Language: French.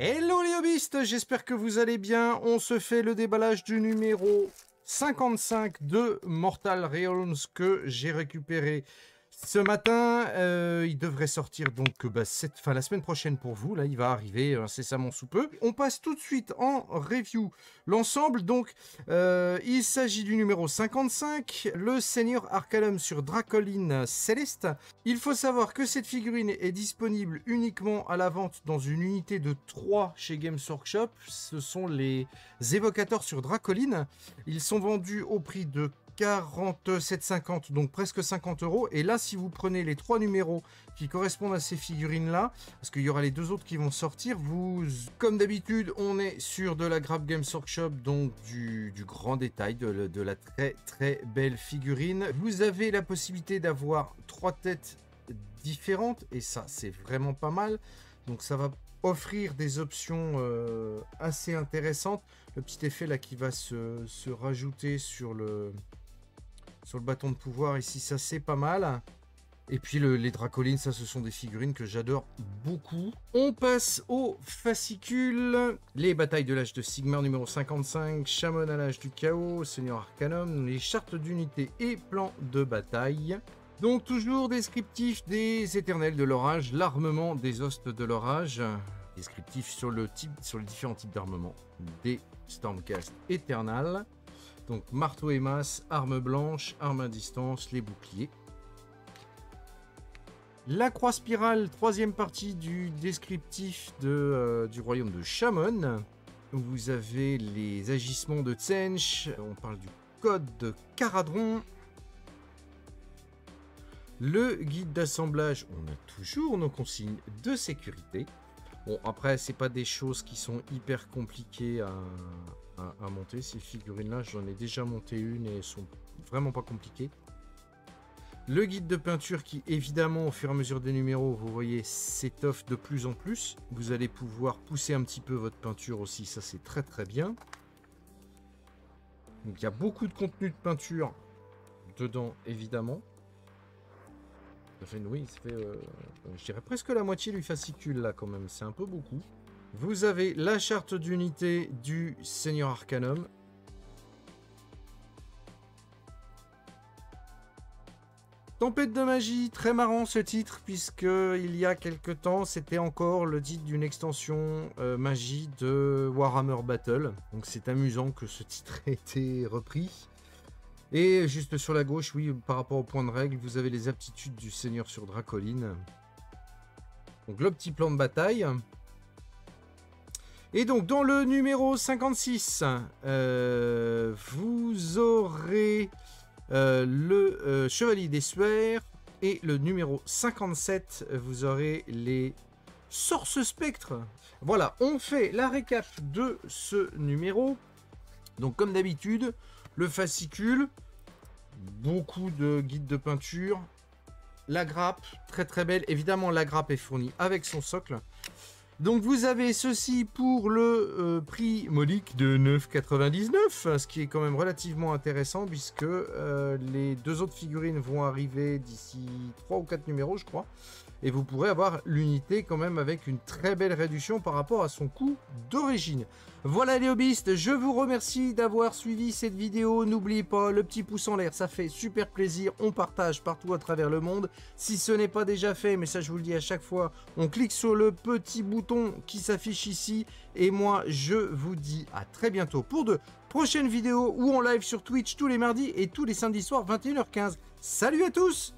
Hello les hobbyistes, j'espère que vous allez bien. On se fait le déballage du numéro 55 de Mortal Realms que j'ai récupéré ce matin. Il devrait sortir donc la semaine prochaine pour vous. Là, il va arriver incessamment sous peu. On passe tout de suite en review l'ensemble. Donc, il s'agit du numéro 55, le Seigneur Arcanum sur Dracoline Céleste. Il faut savoir que cette figurine est disponible uniquement à la vente dans une unité de 3 chez Games Workshop. Ce sont les évocateurs sur Dracoline. Ils sont vendus au prix de 47,50, donc presque 50 €. Et là, si vous prenez les 3 numéros qui correspondent à ces figurines-là, parce qu'il y aura les 2 autres qui vont sortir, comme d'habitude, on est sur de la Grab Games Workshop, donc du grand détail, de la très très belle figurine. Vous avez la possibilité d'avoir 3 têtes différentes, et ça, c'est vraiment pas mal. Donc ça va offrir des options assez intéressantes. Le petit effet là qui va se rajouter sur le bâton de pouvoir ici, ça c'est pas mal. Et puis les Dracolines, ça ce sont des figurines que j'adore beaucoup. On passe aux fascicules. Les batailles de l'âge de Sigmar numéro 55, Shamon à l'âge du chaos, Seigneur Arcanum, les chartes d'unité et plans de bataille. Donc toujours descriptif des éternels de l'orage, l'armement des hostes de l'orage. Descriptif sur les différents types d'armement des Stormcast Eternal. Donc marteau et masse, arme blanche, arme à distance, les boucliers. La croix spirale, troisième partie du descriptif du royaume de Shamon. Vous avez les agissements de Tsench, on parle du code de Caradron. Le guide d'assemblage, on a toujours nos consignes de sécurité. Bon, après, c'est pas des choses qui sont hyper compliquées à monter. Ces figurines-là, j'en ai déjà monté une et elles sont vraiment pas compliquées. Le guide de peinture qui, évidemment, au fur et à mesure des numéros, vous voyez, s'étoffe de plus en plus. Vous allez pouvoir pousser un petit peu votre peinture aussi, ça c'est très très bien. Donc il y a beaucoup de contenu de peinture dedans, évidemment. Oui, ça fait, je dirais presque la moitié du fascicule là quand même, c'est un peu beaucoup. Vous avez la charte d'unité du Seigneur Arcanum. Tempête de magie, très marrant ce titre, puisque il y a quelque temps, c'était encore le titre d'une extension magie de Warhammer Battle. Donc c'est amusant que ce titre ait été repris. Et juste sur la gauche, oui, par rapport au point de règle, vous avez les aptitudes du Seigneur sur Dracoline. Donc le petit plan de bataille. Et donc dans le numéro 56, vous aurez le Chevalier des Suaires. Et le numéro 57, vous aurez les Sorces Spectres. Voilà, on fait la récap de ce numéro. Donc comme d'habitude, le fascicule, beaucoup de guides de peinture, la grappe, très très belle. Évidemment, la grappe est fournie avec son socle. Donc vous avez ceci pour le prix modique de 9,99, ce qui est quand même relativement intéressant puisque les 2 autres figurines vont arriver d'ici 3 ou 4 numéros, je crois. Et vous pourrez avoir l'unité quand même avec une très belle réduction par rapport à son coût d'origine. Voilà les hobbyistes, je vous remercie d'avoir suivi cette vidéo. N'oubliez pas le petit pouce en l'air, ça fait super plaisir. On partage partout à travers le monde. Si ce n'est pas déjà fait, mais ça je vous le dis à chaque fois, on clique sur le petit bouton qui s'affiche ici. Et moi, je vous dis à très bientôt pour de prochaines vidéos ou en live sur Twitch tous les mardis et tous les samedis soirs 21h15. Salut à tous!